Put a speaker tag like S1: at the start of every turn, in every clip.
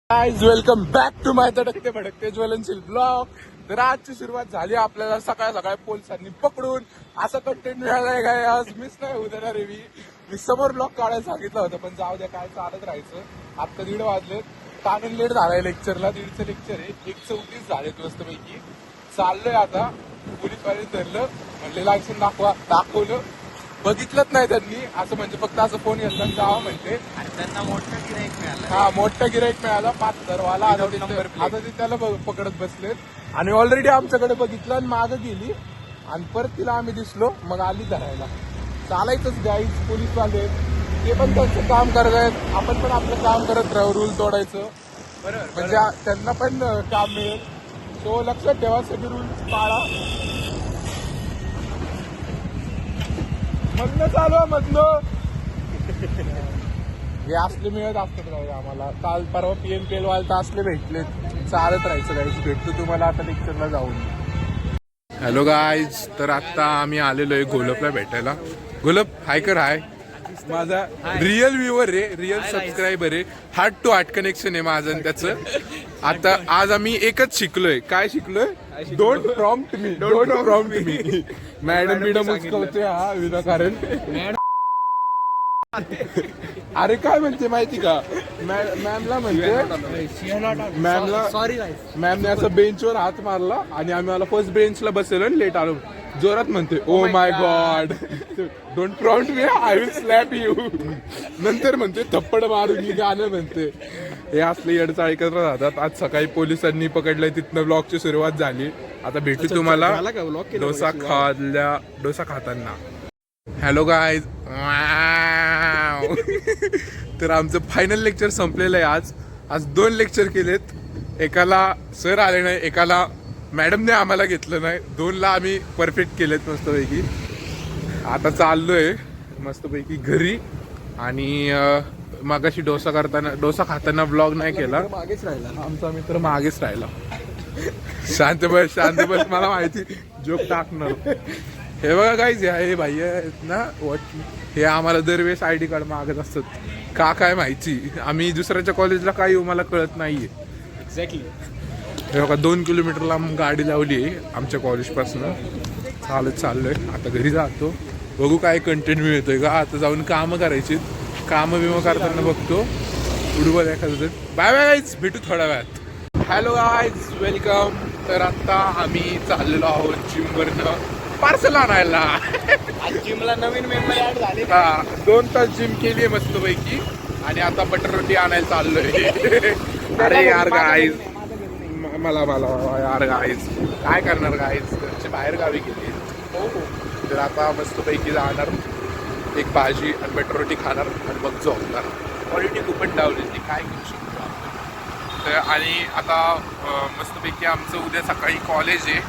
S1: Guys welcome back to माय तडकते भडकते ज्वलनशील blog. तर आजची सुरुवात झाली आपल्याला सकाळ सकाळ पोलिसांनी पकडून. असं कंटेंट मिळालंय काय आज मिस नाही होऊ देणार मी समोर ब्लॉग काढायला सांगितलं होतं पण जाऊ द्या काय चालत राहायचं. आता 1:30 वाजले कानून लेट झालाय लेक्चरला. 1:30चं लेक्चर आहे 1:34 झालेत मस्तपैकी. चाललोय आता पोलीसवाले धरलं म्हणले लायसन दाखवलं बघितलंच नाही त्यांनी. असं म्हणजे फक्त असं फोन घेतला जावं म्हणते
S2: आणि त्यांना मोठं गिराईक मिळालं.
S1: हा मोठा गिराईक मिळाला 5,000 वाला. आता ते त्याला पकडत बसलेत आणि ऑलरेडी आमच्याकडे बघितलं आणि मागं गेली आणि परत तिला आम्ही दिसलो मग आली धरायला. चालायचंच गाईज पोलीसवाले ते पण त्यांचं काम करत आहेत. आपण पण आपलं काम करत राहू रूल तोडायचं
S2: बरोबर
S1: म्हणजे त्यांना पण काम मिळेल. सो लक्षात ठेवा सगळे रूल पाळा. मधनं चालू मधनं हे असले मिळत असतात राहू आम्हाला. काल परवा PMPL वाले तर असले भेटले. चालत राहायचं गाईज. भेटतो तुम्हाला आता लेक्चरला जाऊन. हॅलो गाईज तर आता आम्ही आलेलो आहे गोलपला भेटायला. गोलप हाय कर. हाय माझा रिअल व्ह्युअर आहे रिअल सबस्क्रायबर आहे. हार्ट टू हार्ट कनेक्शन आहे माझं आणि त्याचं. आता आज आम्ही एकच शिकलोय. काय शिकलोय? Don't prompt me. मॅडम बिडम उचकवते हा विनाकारण. अरे काय म्हणते माहिती का मॅमला म्हणते मॅमने असं बेंचवर हात मारला आणि आम्ही मला फर्स्ट बेंचला बसलो आणि लेट आलो. जोरात म्हणते oh my god don't prompt me I will slap you. नंतर म्हणते थप्पड मारून मी गाणं म्हणते. हे असले येडचाळी करत राहतात. आज सकाळी पोलिसांनी पकडलंय तिथनं ब्लॉगची सुरुवात झाली. आता भेटू तुम्हाला डोसा खाताना. हॅलो गाईज तर आमचं फायनल लेक्चर संपलेलं आहे. आज 2 लेक्चर केलेत. एकाला सर आले नाही एकाला मॅडमने आम्हाला घेतलं नाही. 2ला आम्ही परफेक्ट केलेत मस्तपैकी. आता चाललोय मस्तपैकी घरी आणि मागाशी डोसा खाताना ब्लॉग नाही केला.
S2: मागेच राहिला
S1: आमचा मित्र मागेच राहिला. शांत बस मला माहिती जोक टाकणार. हे बघा काहीच हे भाई आहेत ना हे आम्हाला दरवेळेस ID कार्ड मागत असतात. का काय माहिती. आम्ही दुसऱ्याच्या कॉलेजला काय येऊ मला कळत नाहीये.
S2: एक्झॅक्टली.
S1: हे बघा 2 किलोमीटरला गाडी लावली आहे आमच्या कॉलेजपासून. चालत चाललोय आता घरी जातो. बघू काय कंटेंट मिळतोय का. आता जाऊन कामं करायची. कामं बिमं करताना बघतो उडवल एखादं. बाय गाईज भेटू थोड्या वेळात. Hello guys welcome. तर आता आम्ही चाललेलो आहोत जिमवरनं पार्सल आणायला.
S2: आज जिमला नवीन मेंबर ऍड झाले.
S1: 2 तास जिम केली आहे मस्तपैकी आणि आता बटर रोटी आणायला चाललोय. अरे यार गाईज मला यार गाईज काय करणार गाईज. घरचे बाहेर गावी गेले. तर आता मस्तपैकी जाणार एक भाजी आणि बटर रोटी खाणार आणि मग झोपणार. क्वालिटी खूपच डावली ती काय करू शकतो आपण. तर आणि आता मस्तपैकी आमचं उद्या सकाळी कॉलेज आहे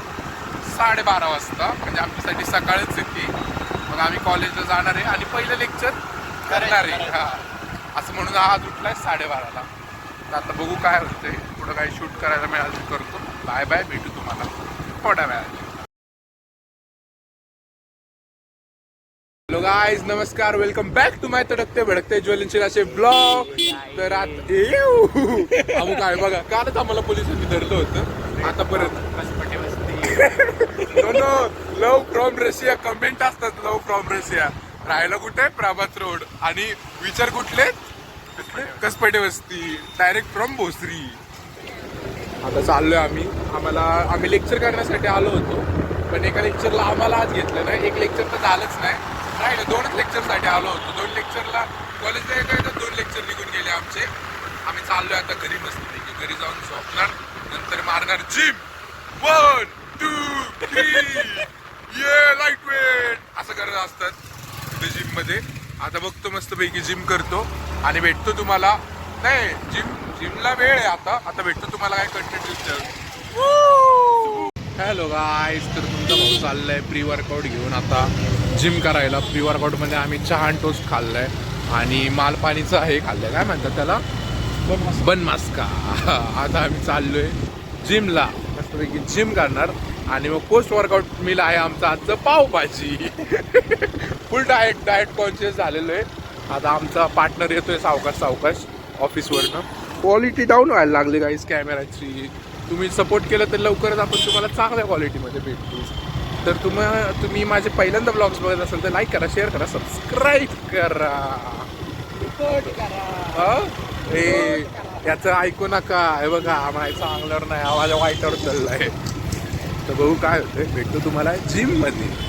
S1: 12:30 वाजता. म्हणजे आमच्यासाठी सकाळच येते. मग आम्ही कॉलेजला जाणार आहे आणि पहिलं लेक्चर करणार आहे. हा असं म्हणून आज उठलाय 12:30ला. तर आता बघू काय होतंय. पुढं काही शूट करायला मिळालं तर करतो. बाय बाय भेटू तुम्हाला थोड्या वेळात. हॅलो गाईज नमस्कार वेलकम बॅक टू माय तडकते भडकते ज्वलनशील असे ब्लॉग. तर आता काय बघा कालच आम्हाला पोलिसांनी धरलं होतं. आता परत लव्ह फ्रॉम रशिया कमेंट असतात. लव्ह फ्रॉम रशिया राहायला कुठे प्रभात रोड आणि विचार कुठले कसपटे वस्ती डायरेक्ट फ्रॉम भोसरी. आता चाललोय आम्ही लेक्चर करण्यासाठी आलो होतो पण एका लेक्चरला आम्हाला आज घेतलं नाही. एक लेक्चर तर झालंच नाही राहिलं. 2च लेक्चरसाठी आलो होतो. 2 लेक्चरला कॉलेजला एका 2 लेक्चर निघून गेले आमचे. आम्ही चाललोय आता घरी मस्तपैकी. घरी जाऊन झोपणार नंतर मारणार जिम. 1 2 3 ये लाईट वेट असं करत असतात तिथे जिम मध्ये. आता बघतो मस्तपैकी जिम करतो आणि भेटतो तुम्हाला. नाही जिमला वेळ आहे आता भेटतो तुम्हाला काय कंटेंट. हॅलो गाईज तर तुमचा भाऊ चाललाय प्री वर्कआउट घेऊन आता जिम करायला. प्री वर्कआउट मध्ये आम्ही चहा टोस्ट खाल्लाय आणि मालपाणीचं हे खाल्लंय काय म्हणतात त्याला बनमास्का. आता आम्ही चाललोय जिमला मस्तपैकी जिम करणार आणि मग पोस्ट वर्कआउट मील आहे आमचं आजचं पावभाजी. फुल डाएट कॉन्शियस झालेलो आहे. आता आमचा पार्टनर येतोय सावकाश ऑफिसवरनं. क्वालिटी डाऊन व्हायला लागली गाईस कॅमेराची. तुम्ही सपोर्ट केलं तर लवकरच आपण तुम्हाला चांगल्या क्वालिटीमध्ये भेटू. तर तुम्ही माझे पहिल्यांदा ब्लॉग्स बघत असाल तर लाईक करा, शेअर करा, सबस्क्राईब करा. हे याचं ऐकू नका. हे बघा माझ्या चांगल्यावर नाही, माझ्या वाईटावर चाललाय. तर बघू काय होतंय. भेटतो तुम्हाला जिम मध्ये.